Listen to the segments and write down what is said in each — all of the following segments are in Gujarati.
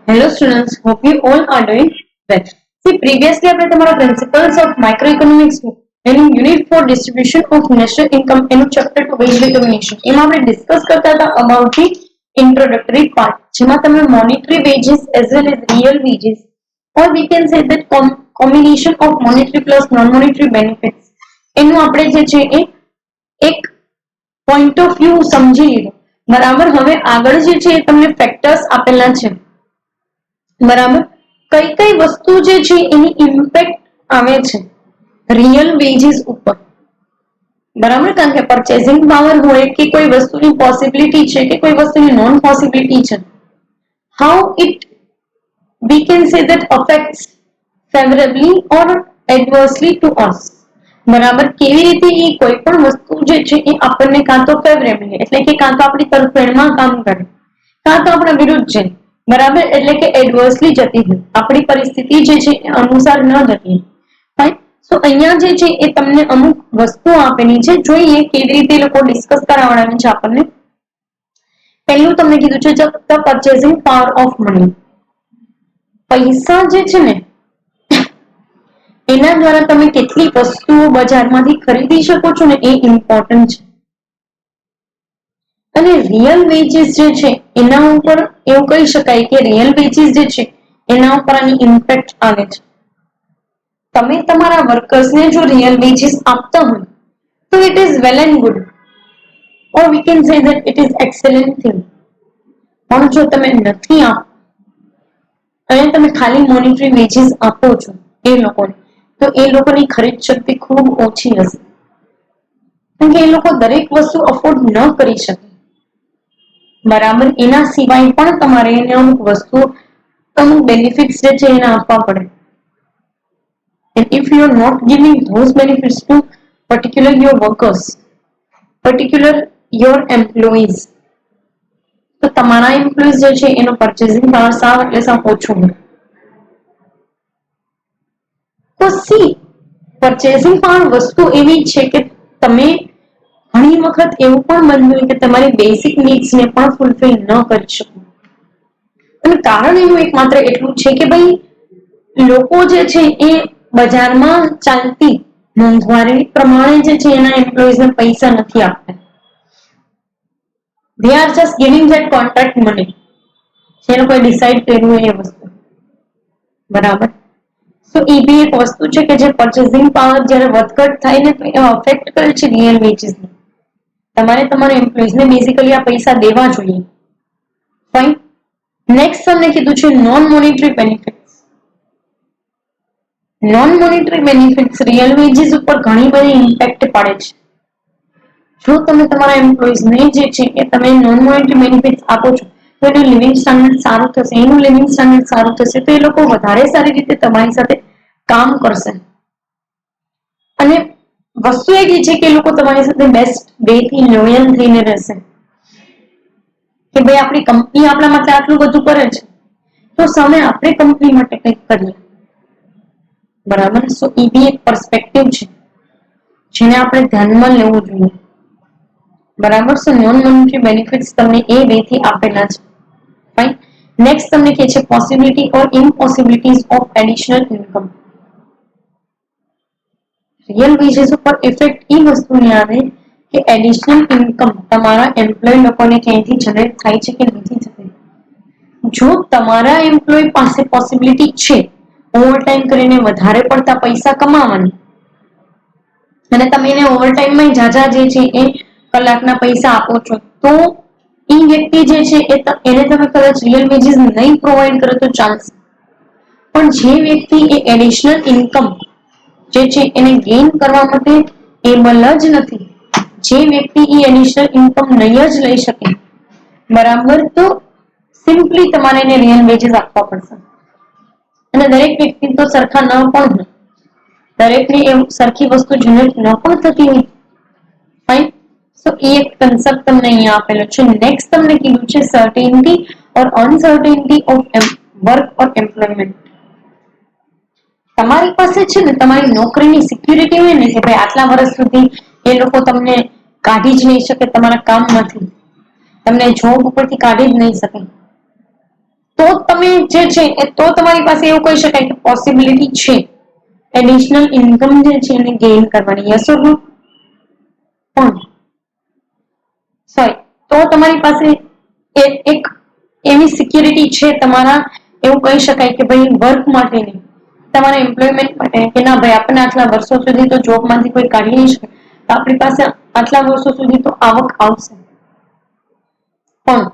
Hello students, hope you all are doing well. See, previously આપણે તમારા principles of microeconomics એનું unit for distribution of national income એનું chapter to wage recognition એમાં આપણે discuss કરતા હતા about the introductory part જેમાં તમે monetary wages as well as real wages or we can say that combination of monetary plus non-monetary benefits એનું આપણે જે છે એ એક point of view સમજી લીધું. બરાબર, હવે આગળ જે છે એ તમને factors આપેલા છે. બરાબર, કઈ કઈ વસ્તુ જે છે એની ઇમ્પેક્ટ આવે છે રિયલ વેજીસ ઉપર. બરાબર, કારણ કે પરચેસિંગ પાવર હોય કે કોઈ વસ્તુની પોસિબિલિટી છે કે કોઈ વસ્તુની નોન પોસિબિલિટી છે, how it we can say that affects favorably or adversely to us. બરાબર, કેવી રીતે એ કોઈ પણ વસ્તુ જે છે એ આપણને કાં તો ફેવરેબલી એટલે કે કાં તો આપણી તરફેણમાં કામ કરે કાં તો આપણા વિરુદ્ધ છે. બરાબર, એટલે કે એડવર્સલી જતી હોય, આપણી પરિસ્થિતિ જે છે એ અનુસાર ન જતી. સો અહીંયા જે છે એ તમને અમુક વસ્તુઓ આપેલી છે, જોઈએ કેવી રીતે લોકો ડિસ્કસ કરાવડાવે છે આપણને. પહેલું તમને કીધું છે the purchasing power of money. પૈસા જે છે ને એના દ્વારા તમે કેટલી વસ્તુઓ બજારમાંથી ખરીદી શકો છો ને એ ઇમ્પોર્ટન્ટ છે. અને રિયલ વેજીસ જે છે એના ઉપર એવું કહી શકાય કે રિયલ વેજીસ જે છે એના ઉપર આની ઇમ્પેક્ટ આવે છે. તમે તમારા વર્કર્સને જો રિયલ વેજીસ આપતા હોય તો it is well and good or we can say that it is excellent thing. પણ જો તમે નથી આપતા અને તમે ખાલી મોનિટરી વેજીસ આપો છો એ લોકોને, તો એ લોકોની ખરીદ શક્તિ ખૂબ ઓછી હશે, કારણ કે એ લોકો દરેક વસ્તુ અફોર્ડ ન કરી શકે. બરાબર, એના સિવાય પણ તમારે એને અમુક વસ્તુ અમુક બેનિફિટ્સ જે છે એને આપવા પડે. And if you are not giving those benefits to particular your workers, particular your employees, તો તમારા એમ્પ્લોઈઝ જે છે એનો પરચેસિંગ પાવર સાવ એટલે સાવ ઓછો હોય. તો સી પરચેસિંગ પાવર વસ્તુ એવી છે કે તમે ઘણી વખત એવું પણ બનતું હોય કે તમારી બેસિક નીડ્સને પણ ફૂલફિલ ન કરી શકો. અને કારણ એનું એકમાત્ર એટલું છે કે ભાઈ લોકો જે છે એ બજારમાં ચાલતી મોંઘવારી પ્રમાણે જે છે એના એમ્પ્લોઈઝને પૈસા નથી આપતા. they are just giving that contract money. જેનો કોઈ ડિસાઈડ કર્યું હોય એ વસ્તુ. બરાબર, તો એ બી એક વસ્તુ છે કે જે પરચેસિંગ પાવર જ્યારે વધઘટ થાય ને તો એ અફેક્ટ કરે છે રિયલ વેજીસને. તમારે તમારા એમ્પ્લોઈઝને બેઝિકલી આ પૈસા દેવા જોઈએ. ફાઇન. નેક્સ્ટ તમને કીધું છે non monetary benefits. Non monetary benefits real wages ઉપર ઘણી બધી ઇમ્પેક્ટ પાડે છે. જો તમે તમારા એમ્પ્લોઈઝને જે છે એ તમે નોન મોનેટરી બેનિફિટ્સ આપો છો તો એનું લિવિંગ સ્ટાન્ડર્ડ સારું થશે, એનું લિવિંગ સ્ટાન્ડર્ડ સારું થશે તો એ લોકો વધારે સારી રીતે તમારી સાથે કામ કરશે. અને વસ્તુ એવી છે કે એ લોકો તમારી સાથે બેસ્ટ વેથી લોયલ થઈને રહેશે કે ભાઈ આપણી કંપની આપણા માટે આટલું બધું કરે છે તો સામે આપણે કંપની માટે કંઈક કરીએ. બરાબર, સો એ બી એક પર્સપેક્ટિવ છે જેને આપણે ધ્યાનમાં લેવું જોઈએ. બરાબર, સો નોન મોનેટરી બેનિફિટ્સ તમને એ વેથી આપેલા છે. ફાઇન. નેક્સ્ટ તમને કહે છે possibility or impossibilities of additional income. Real wages ઉપર ઇફેક્ટ એ વસ્તુની આવે કે એડિશનલ ઇન્કમ તમારા એમ્પ્લોય લોકોને ક્યાંયથી જનરેટ થાય છે કે નથી થતી. જો તમારા એમ્પ્લોય પાસે પોસિબિલિટી છે ઓવરટાઈમ કરીને વધારે પડતા પૈસા કમાવાની અને તમે એને ઓવરટાઈમમાં જાજા જે છે એ કલાકના પૈસા આપો છો, તો એ વ્યક્તિ જે છે એને તમે કદાચ રિયલ વેજીસ નહીં પ્રોવાઈડ કરો તો ચાલશે. પણ જે વ્યક્તિ એ એડિશનલ ઇન્કમ જે છે એને ગેઇન કરવા માટે એબલ જ નથી, જે વ્યક્તિ એ એડિશનલ ઇન્કમ નહીં જ લઈ શકે, બરાબર, તો સિમ્પલી તમારે એને રિયલ વેજીસ આપવા પડશે. અને દરેક વ્યક્તિ તો સરખા ન પણ હોય, દરેકને એ સરખી વસ્તુ જનરેટ ન પણ થતી હોય. ફાઇન. સો એ એક કન્સેપ્ટ તમને અહીંયા આપેલો છે. નેક્સ્ટ તમને કીધું છે certainty or uncertainty of work or employment. તમારી પાસે છે ને તમારી નોકરીની સિક્યુરિટી હોય ને કે ભાઈ આટલા વર્ષ સુધી એ લોકો તમને કાઢી જ નહીં શકે તમારા કામમાંથી, તમને જોબ ઉપરથી કાઢી જ નહીં શકે, તો તમે જે છે તો તમારી પાસે એવું કહી શકાય કે પોસિબિલિટી છે એડિશનલ ઇન્કમ જે છે એને ગેઇન કરવાની. યસ ઓર નો? પણ સોરી, તો તમારી પાસે એક એવી સિક્યુરિટી છે તમારા, એવું કહી શકાય કે ભાઈ વર્ક માટેની, તમારા એમ્પ્લોયમેન્ટ માટે કે ના ભાઈ આપણને આટલા વર્ષો સુધી તો જોબમાંથી કોઈ કાઢી નહીં શકે, તો આપણી પાસે આટલા વર્ષો સુધી તો આવક આવશે. પણ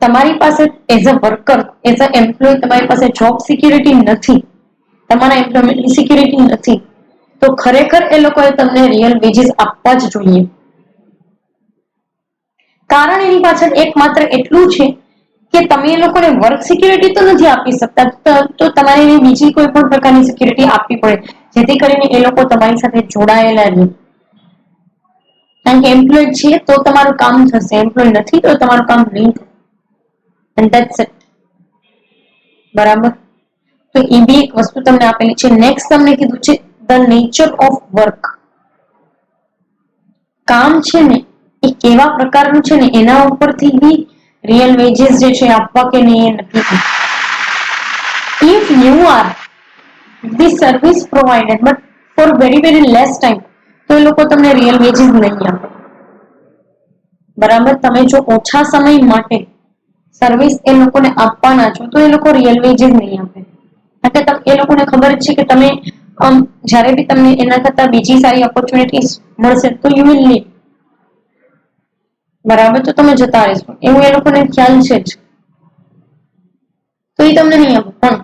તમારી પાસે as a worker, as a employee તમારી પાસે જોબ સિક્યુરિટી નથી, તમારા એમ્પ્લોયમેન્ટની સિક્યુરિટી નથી, તો ખરેખર એ લોકોએ તમને રિયલ વેજીસ આપવા જ જોઈએ. કારણ એની પાછળ એકમાત્ર એટલું છે કે તમે એ લોકોને વર્ક સિક્યુરિટી તો નથી આપી શકતા, તો તમારે બીજી કોઈ પણ પ્રકારની સિક્યુરિટી આપવી પડે, જેથી કરીને એ લોકો તમારી સાથે જોડાયેલા રહે. કારણ કે એમ્પ્લોય છે તો તમારું કામ થશે, એમ્પ્લોય નથી તો તમારું કામ નહીં થાય. And that's it. બરાબર? તો એ બી એક વસ્તુ તમને આપેલી છે. નેક્સ્ટ તમને કીધું છે ધ નેચર ઓફ વર્ક. કામ છે ને એ કેવા પ્રકારનું છે ને એના ઉપરથી બી રિયલ વેજીસ જે છે આપવા કે નહીં એ નક્કી. If you are the service provider but for very less time, તો એ લોકો તમને રિયલ વેજીસ નહીં આપે. બરાબર? તમે જો ઓછા સમય માટે સર્વિસ એ લોકોને આપવાના છો તો એ લોકો રિયલ વેજીસ નહીં આપે. કારણ કે એ લોકોને ખબર છે કે તમે જ્યારે બી તમને એના કરતા બીજી સારી ઓપોર્ચ્યુનિટીઝ મળશે તો યુ વિલ લીવ. બરાબર? તો તમે જતા રહેશો, એવું એ લોકોને ખ્યાલ છે જ, તો એ તમને નહીં આપે. પણ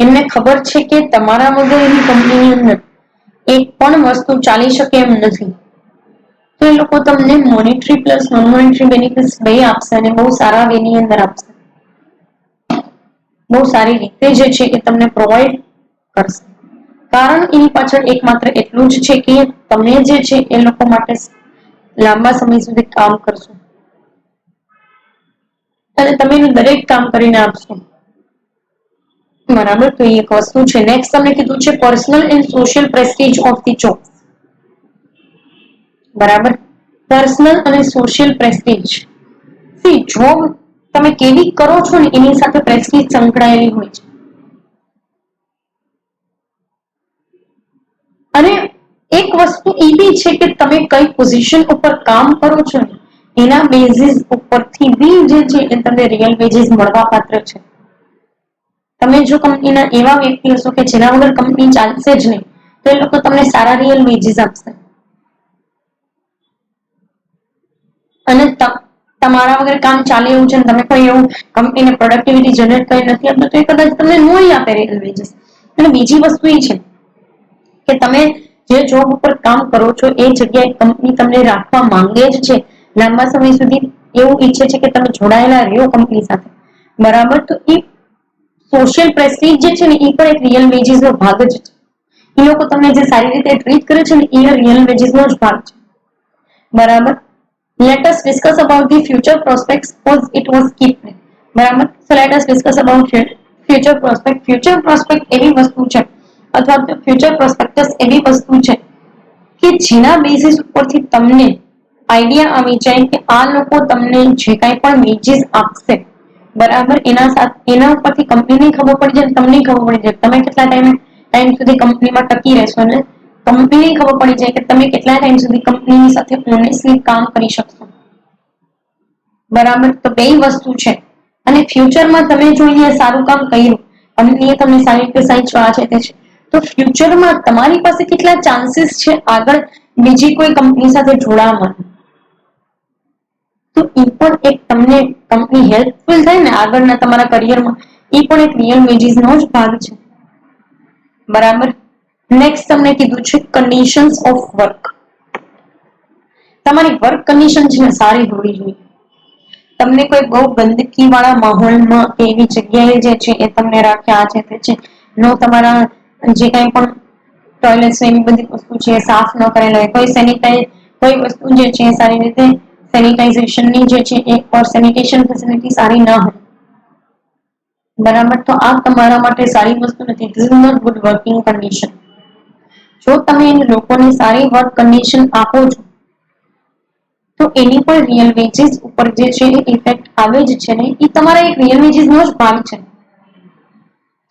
એમને ખબર છે કે તમારા વગર એની કંપનીની અંદર એક પણ વસ્તુ ચાલી શકે એમ નથી, તો એ લોકો તમને monetary plus non monetary benefits બે આપશે અને બહુ સારા વેની અંદર આપશે, બહુ સારી રીતે જે છે એ તમને પ્રોવાઈડ કરશે. કારણ એની પાછળ એકમાત્ર એટલું જ છે કે તમે જે છે એ લોકો માટે લાંબા સમય સુધી કામ કરશો અને તમે એનું દરેક કામ કરીને આપશો. બરાબર? તો એક વસ્તુ છે. નેક્સ્ટ તમને કીધું છે personal and social Prestige of the job. બરાબર? પર્સનલ અને સોશિયલ પ્રેસ્ટીજ. સી જોબ તમે કેવી કરો છો ને એની સાથે પ્રેસ્ટીજ સંકળાયેલી હોય છે. અને એક વસ્તુ એ બી છે કે તમે કઈ પોઝિશન ઉપર કામ કરો છો ને એના બેઝિસ ઉપરથી બી જે છે એ તમને રિયલ વેજીસ મળવા પાત્ર છે. તમે જો કંપનીના એવા વ્યક્તિ હશો કે જેના વગર કંપની ચાલશે જ નહીં, તો એ લોકો તમને સારા રિયલ વેજીસ આપશે. અને તમારા વગર કામ ચાલે એવું છે ને તમે કોઈ એવું કંપનીને પ્રોડક્ટિવિટી જનરેટ કરી નથી આપતું, તો એ કદાચ તમને નહીં આપે રિયલ વેજીસ. અને બીજી વસ્તુ એ છે કે તમે જે જોબ ઉપર કામ કરો છો એ જગ્યાએ કંપની તમને રાખવા માંગે જ છે, લાંબા સમય સુધી એવું ઈચ્છે છે કે તમે જોડાયેલા રહ્યો કંપની સાથે. બરાબર? તો એ સોશિયલ પ્રેસ્ટીજ જે છે ને એ પણ એક રિયલ વેજીસ નો ભાગ જ છે. એ લોકો તમને જે સારી રીતે ટ્રીટ કરે છે ને એ રિયલ વેજીસ નો જ ભાગ છે. બરાબર? Let us discuss about the future prospects because it was skipped. બરાબર? So let us discuss about future prospect. Future prospect એવી વસ્તુ છે અથવા તો future prospectus એવી વસ્તુ છે કે જેના બેસિસ ઉપરથી તમને આઈડિયા આવી જાય કે આ લોકો તમને જે કાંઈ પણ વેજીસ આપશે, બરાબર, એના ઉપરથી કંપનીને ખબર પડી જાય, તમને ખબર પડી જાય તમે કેટલા ટાઈમ સુધી કંપનીમાં ટકી રહેશો અને કંપનીને ખબર પડી જાય કે તમે કેટલા ટાઈમ સુધી કંપનીની સાથે ઓનેસ્ટલી કામ કરી શકશો. બરાબર? તો બે વસ્તુ છે. અને ફ્યુચરમાં તમે જો અહીંયા સારું કામ કર્યું, કંપનીએ તમને સારી રીતે સાચવા છે તે છે, તો ફ્યુચરમાં તમારી પાસે કેટલા ચાન્સીસ છે આગળ બીજી કોઈ કંપની સાથે જોડાવા. તો એ પણ એક તમને કંપની હેલ્પફુલ થાય ને આગળના તમારા કરિયરમાં, એ પણ એક રિયલ વેજીસનો જ ભાગ છે. બરાબર? નેક્સ્ટ તમને કીધું છે કન્ડિશન્સ ઓફ વર્ક. તમારી વર્ક કન્ડિશન છે ને સારી હોવી જોઈએ. તમને કોઈ બહુ ગંદકી વાળા માહોલમાં એવી જગ્યાએ જે છે એ તમને રાખ્યા છે તે છે, નો તમારા જે કંઈ પણ ટોયલેટ એવી બધી વસ્તુ છે સાફ ન કરેલા હોય, કોઈ વસ્તુ જે છે સારી રીતે સેનિટાઇઝેશનની જે છે એ સેનિટેશન ફેસિલિટી સારી ના હોય. બરાબર? તો આ તમારા માટે સારી વસ્તુ નથી. This is not good working condition. જો તમે લોકોને સારી વર્ક કન્ડિશન આપો છો તો એની પણ રિયલ વેજીસ ઉપર જે છે એ ઇફેક્ટ આવે જ છે ને, એ તમારા એક રિયલ વેજીસ નો જ ભાગ છે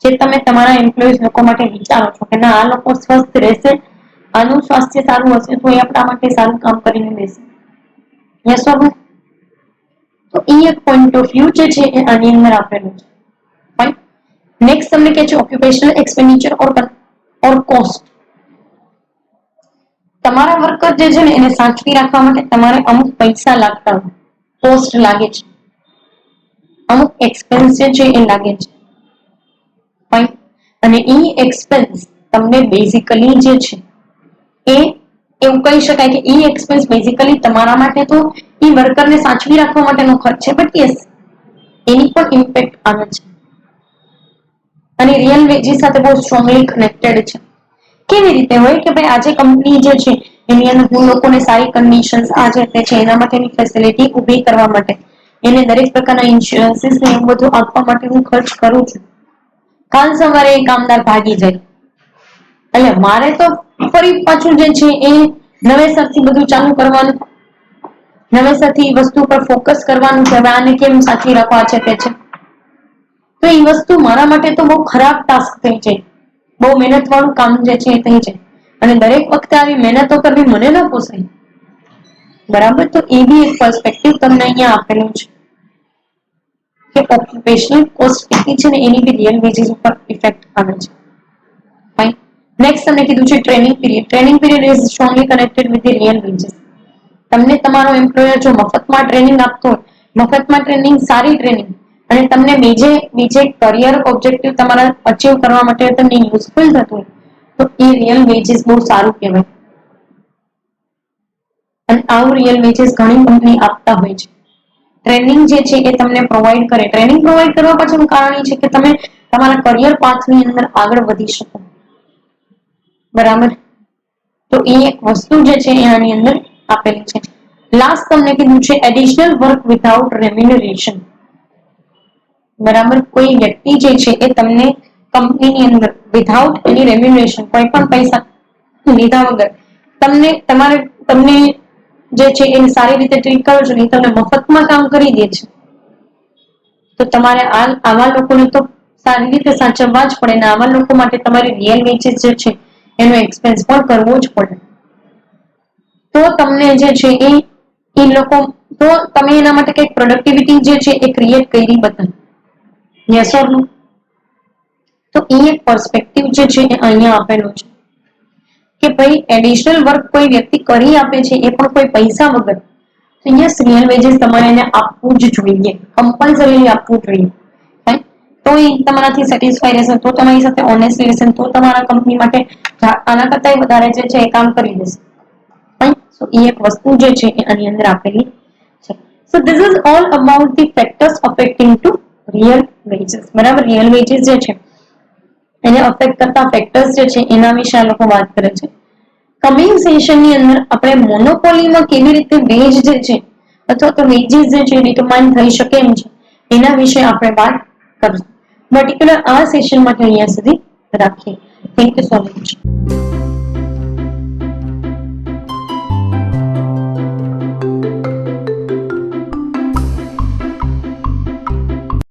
જે તમે તમારા એમ્પ્લોઈઝ લોકો માટે વિચારો છો કે ના આ લોકો સ્વસ્થ રહેશે, આનું સ્વાસ્થ્ય સારું હશે તો એ આપણા માટે સારું કામ કરીને દેશે. યસ ઓર નો? તો એ એક પોઈન્ટ ઓફ વ્યૂ જે છે એ આની અંદર આપેલું છે. ફાઇન. નેક્સ્ટ તમને કહે છે ઓક્યુપેશનલ એક્સપેન્ડિચર ઓર કોસ્ટ. તમારા વર્કર જે છે ને એને સાચવી રાખવા માટે તમારે અમુક પૈસા લાગતા હોય, કોસ્ટ લાગે છે, અમુક એક્સપેન્સ જે છે એ લાગે છે. ફાઇન. અને એ એક્સપેન્સ તમને બેઝિકલી જે છે એ એવું કહી શકાય કે ઈ એક્સપેન્સ બેઝિકલી તમારા માટે તો ઈ વર્કરને સાચવી રાખવા માટેનો ખર્ચ છે, બટ યસ એની પણ ઇમ્પેક્ટ આવે છે અને રિયલ વેજીસ સાથે બહુ સ્ટ્રોંગલી કનેક્ટેડ છે. કેવી રીતે હોય કે ભાઈ આજે કંપની જે છે એની અંદર હું લોકોને સારી કન્ડિશન્સ આજે છે એના માટેની ફેસિલિટી ઉભી કરવા માટે એને દરેક પ્રકારના ઇન્સ્યોરન્સીસ ને એવું બધું આપવા માટે હું ખર્ચ કરું છું. કાલ સવારે એ કામદાર ભાગી જાય એટલે મારે તો ફરી પાછું જે છે એ નવેસરથી બધું ચાલુ કરવાનું, નવેસરથી વસ્તુ પર ફોકસ કરવાનું છે. હવે આને કેમ સાચવી રાખવા છે તે છે, તો એ વસ્તુ મારા માટે તો બહુ ખરાબ ટાસ્ક થઈ જાય, બહુ મહેનત વાળું કામ જે છે એ થઈ જાય અને દરેક વખતે આવી મહેનતો કરવી મને ના પોસાય. બરાબર. તો એ બી એક પર્સપેક્ટિવ તમને અહીંયા આપેલું છે કે ઓક્યુપેશનલ કોસ્ટ કેટલી છે ને એની બી રિયલ વેજીસ ઉપર ઇફેક્ટ આવે છે. ફાઇન. નેક્સ્ટ તમને કીધું છે training period. Training period is strongly connected with the real veggies. તમને તમારો એમ્પ્લોયર જો મફતમાં ટ્રેનિંગ આપતો હોય, મફતમાં ટ્રેનિંગ સારી ટ્રેનિંગ અને તમને બીજે કરિયર ઓબ્જેક્ટિવ તમારા અચીવ કરવા માટે તમને યુઝફુલ થતું હોય તો એ રિયલ વેજીસ બહુ સારું કહેવાય. અને આવું રિયલ વેજીસ ઘણી કંપની આપતા હોય છે. ટ્રેનિંગ જે છે એ તમને પ્રોવાઈડ કરે. ટ્રેનિંગ પ્રોવાઈડ કરવા પાછળનું કારણ એ છે કે તમે તમારા કરિયર પાથની અંદર આગળ વધી શકો. બરાબર. તો એ એક વસ્તુ જે છે એ આની અંદર આપેલી છે. લાસ્ટ તમને કીધું છે એડિશનલ વર્ક વિધાઉટ રેમ્યુનરેશન. બરાબર. કોઈ વ્યક્તિ જે છે એ તમને કંપનીની અંદર વિધાઉટ એની રેમ્યુનરેશન કોઈ પણ પૈસા લીધા વગર તમને જે છે એને સારી રીતે ટ્રીટ કરો છો ને તમને મફતમાં કામ કરી દે છે, તો તમારે આવા લોકોને તો સારી રીતે સાચવવા જ પડે ને આવા લોકો માટે તમારી રિયલ વેજીસ જે છે એનો એક્સપેન્સ પણ કરવો જ પડે. તો તમને જે છે એ લોકો તો તમે એના માટે કઈક પ્રોડક્ટિવિટી જે છે એ ક્રિએટ કરી બતાવે. યસ ઓર નો? તો એ એક પર્સપેક્ટિવ જે છે એ અહીંયા આપેલું છે કે ભાઈ એડિશનલ વર્ક કોઈ વ્યક્તિ કરી આપે છે એ પણ કોઈ પૈસા વગર, તો યસ રિયલ વેજીસ તમારે એને આપવું જ જોઈએ, કમ્પલસરી આપવું જોઈએ. તો એ તમારાથી સેટિસ્ફાઈ રહેશે, તો તમારી સાથે ઓનેસ્ટલી રહેશે, તો તમારા કંપની માટે આના કરતા વધારે જે છે એ કામ કરી દેશે. સો એ એક વસ્તુ જે છે એ આની અંદર આપેલી છે. So this is all about the factors affecting to real wages. બરાબર. રિયલ વેજીસ જે છે એને અફેક્ટ કરતા ફેક્ટર્સ જે છે એના વિશે આ લોકો વાત કરે છે. કમિંગ સેશનની અંદર આપણે મોનોપોલીમાં કેવી રીતે વેજ જે છે અથવા તો વેજીસ જે છે ડિટરમાઇન થઈ શકે એમ છે એના વિશે આપણે વાત કરીશું. પર્ટિક્યુલર આ સેશન માટે અહીંયા સુધી રાખીએ. Thank you so much.